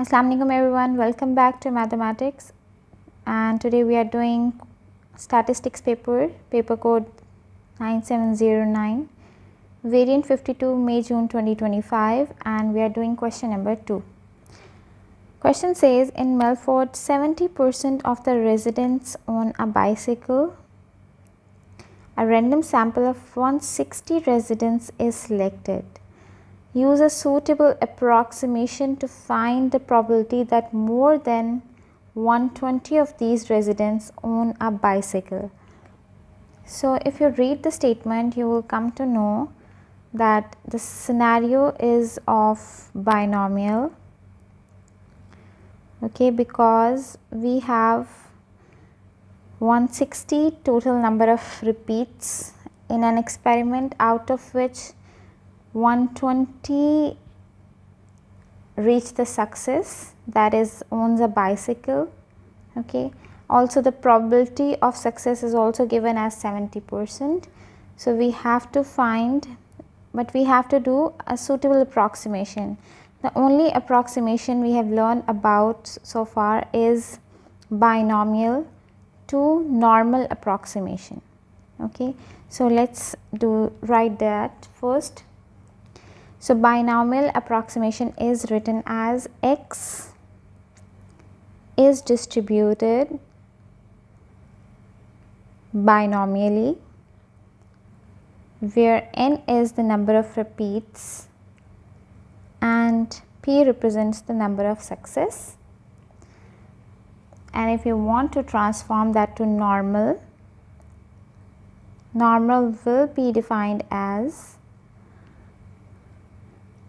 Assalamu alaikum everyone, welcome back to mathematics, and today we are doing statistics paper code 9709, variant 52, May June 2025, and we are doing question number 2. Question says, in Melford 70% of the residents own a bicycle. A random sample of 160 residents is selected. Use a suitable approximation to find the probability that more than 120 of these residents own a bicycle. So if you read the statement, you will come to know that the scenario is of binomial, okay, because we have 160 total number of repeats in an experiment, out of which 120 reach the success, that is owns a bicycle, okay. Also the probability of success is also given as 70%. So we have to find, but we have to do a suitable approximation. The only approximation we have learned about so far is binomial to normal approximation, okay. So let's write that first. So binomial approximation is written as x is distributed binomially, where n is the number of repeats and p represents the number of success. And if you want to transform that to normal, normal will be defined as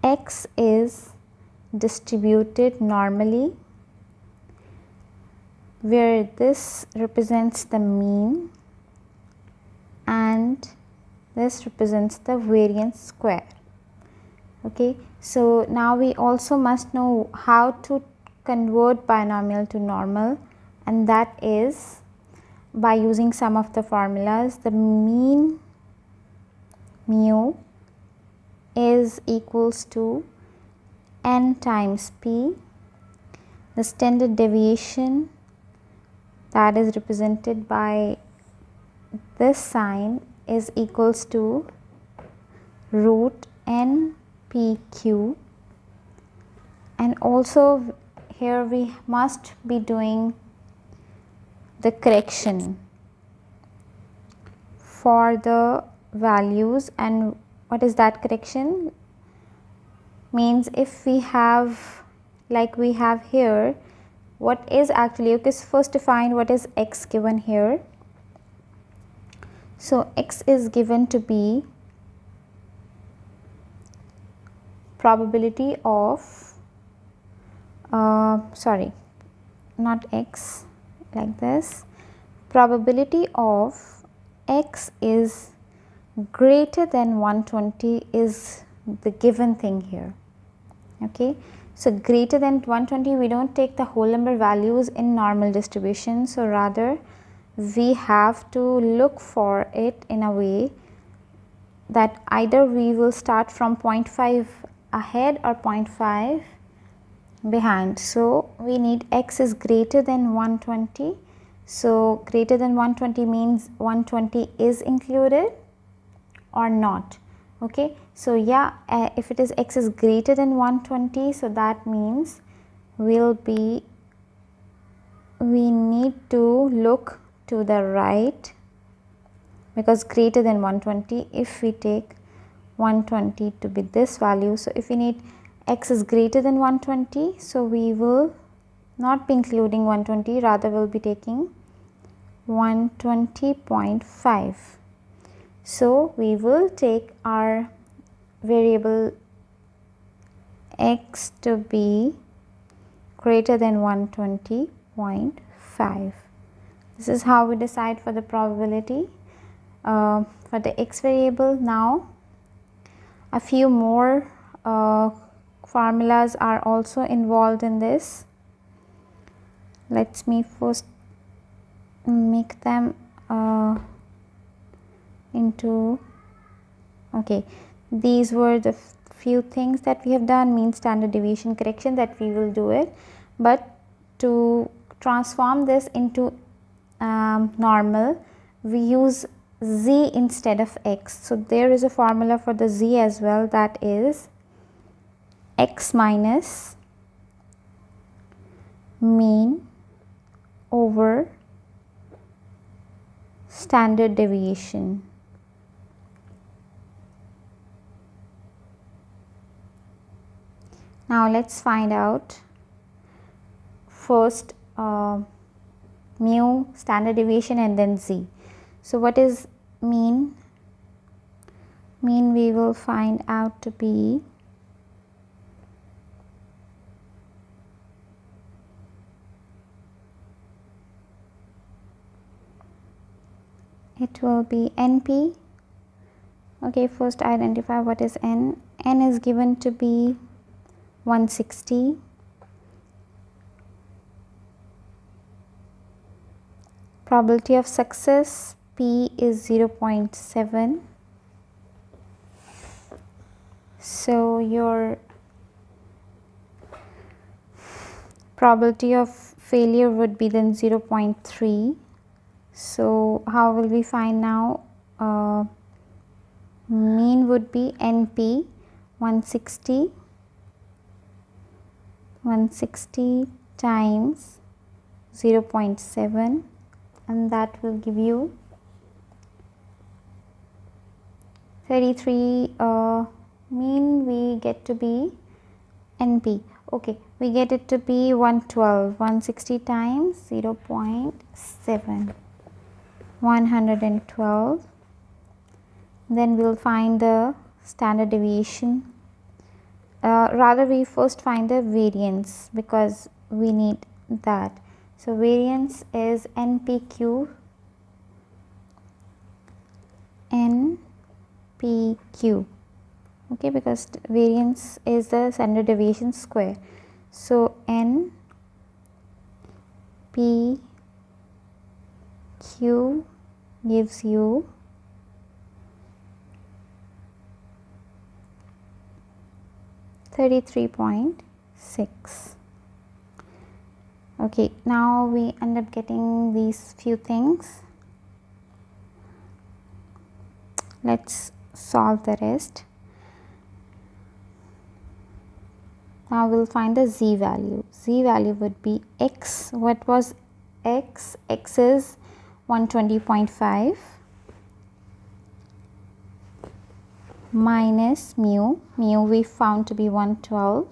x is distributed normally, where this represents the mean and this represents the variance square, okay. So now we also must know how to convert binomial to normal, and that is by using some of the formulas. The mean mu is equals to n times p. The standard deviation, that is represented by this sign, is equals to root n p q. And also here we must be doing the correction for the values. And what is that correction? Means if we have, like we have here, what is actually, okay, first to find what is x given here. So x is given to be probability of sorry, not x, like this, probability of x is greater than 120 is the given thing here, okay. So greater than 120, we don't take the whole number values in normal distribution, so rather we have to look for it in a way that either we will start from 0.5 ahead or 0.5 behind. So we need x is greater than 120. So greater than 120 means 120 is included or not, okay. So yeah, if it is x is greater than 120, so that means we need to look to the right, because greater than 120, if we take 120 to be this value, so if we need x is greater than 120, so we will not be including 120, rather we will be taking 120.5. So we will take our variable x to be greater than 120.5. This is how we decide for the probability for the x variable. Now a few more formulas are also involved in this. Let me first make them into, okay, these were the few things that we have done, mean, standard deviation, correction, that we will do it, but to transform this into normal, we use z instead of x. So there is a formula for the z as well, that is x minus mean over standard deviation. Now let's find out first mu, standard deviation, and then z. So what is mean? Mean we will find out to be it will be NP. Okay, first identify what is n. N is given to be 160. Probability of success P is 0.7. So your probability of failure would be then 0.3. So how will we find now? Mean would be NP 160 times 0.7, and that will give you 33. Mean we get to be NP. Okay, we get it to be 112. 160 times 0.7, 112. Then we'll find the standard deviation. Rather we first find the variance because we need that. So variance is NPQ, okay, because variance is the standard deviation square. So NPQ gives you 33.6. Okay, now we end up getting these few things. Let's solve the rest. Now we'll find the z value. Z value would be x. What was x? X is 120.5 minus mu. Mu we found to be 112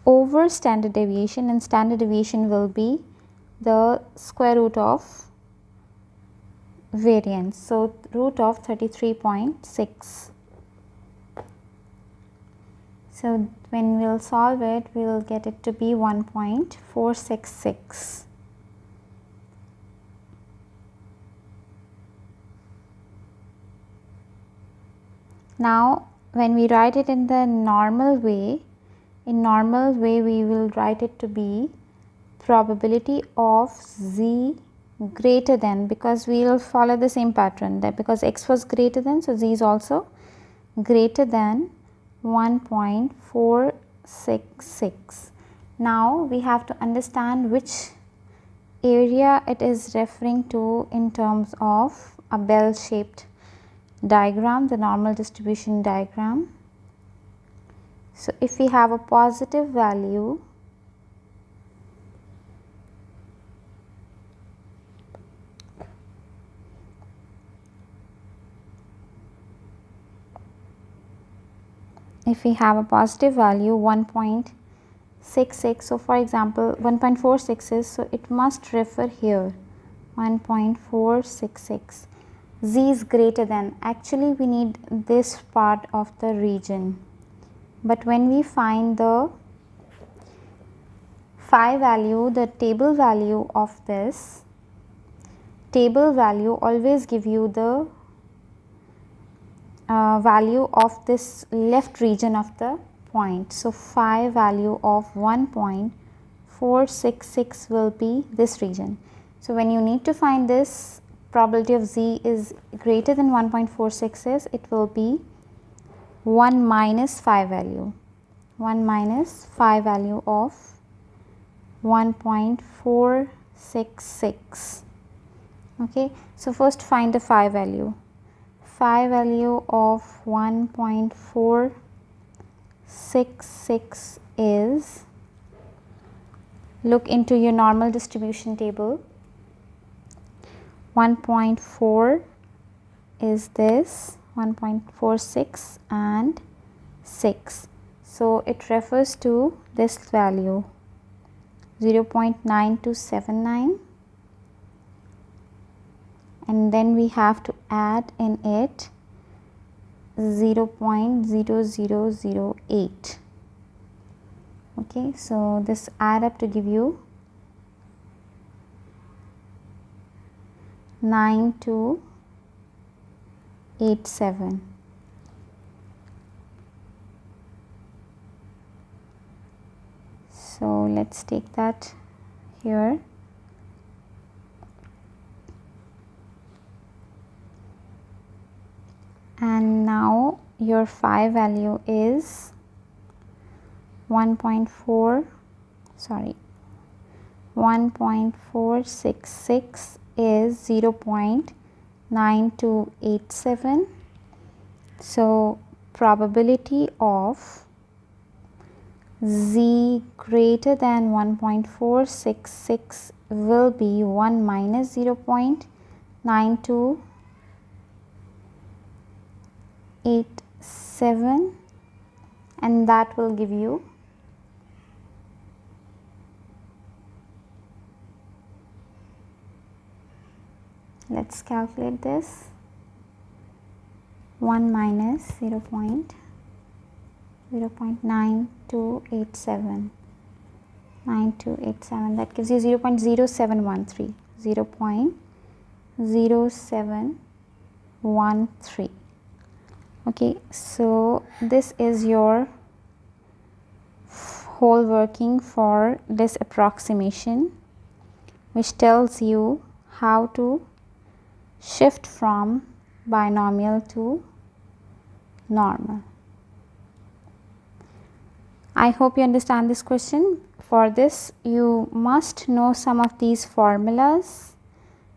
over standard deviation, and standard deviation will be the square root of variance. So root of 33.6. So when we'll solve it, we will get it to be 1.466. Now when we write it in the normal way, we will write it to be probability of z greater than, because we will follow the same pattern, that because x was greater than, so z is also greater than 1.466. Now we have to understand which area it is referring to in terms of a bell shaped diagram, the normal distribution diagram. So if we have a positive value, if we have a positive value 1.66, so for example 1.46 is, so it must refer here 1.466. Z is greater than, actually we need this part of the region, but when we find the phi value, the table value of this, table value always give you the value of this left region of the point. So phi value of 1.466 will be this region. So when you need to find this probability of z is greater than 1.466, it will be 1 minus phi value, 1 minus phi value of 1.466. Okay, so first find the phi value. Phi value of 1.466 is, look into your normal distribution table. 1.4 is this, 1.46 and 6. So it refers to this value 0.9279, and then we have to add in it 0.0008. Okay, so this add up to give you 9287. So let's take that here. And now your phi value is 1.466 is 0.9287. So probability of z greater than 1.466 will be 1 minus 0.9287, and that will give you let's calculate this. 1 minus 0.9287, that gives you 0.0713, 0.0713. Okay, so this is your whole working for this approximation, which tells you how to shift from binomial to normal. I hope you understand this question. For this, you must know some of these formulas,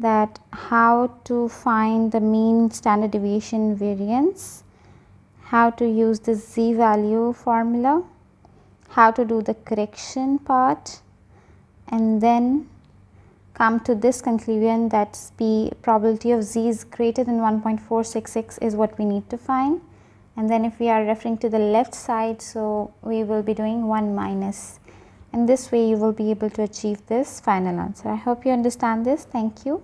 that how to find the mean, standard deviation, variance, how to use the z value formula, how to do the correction part, and then come to this conclusion that the probability of z is greater than 1.466 is what we need to find. And then if we are referring to the left side, so we will be doing 1 minus, and this way you will be able to achieve this final answer. I hope you understand this. Thank you.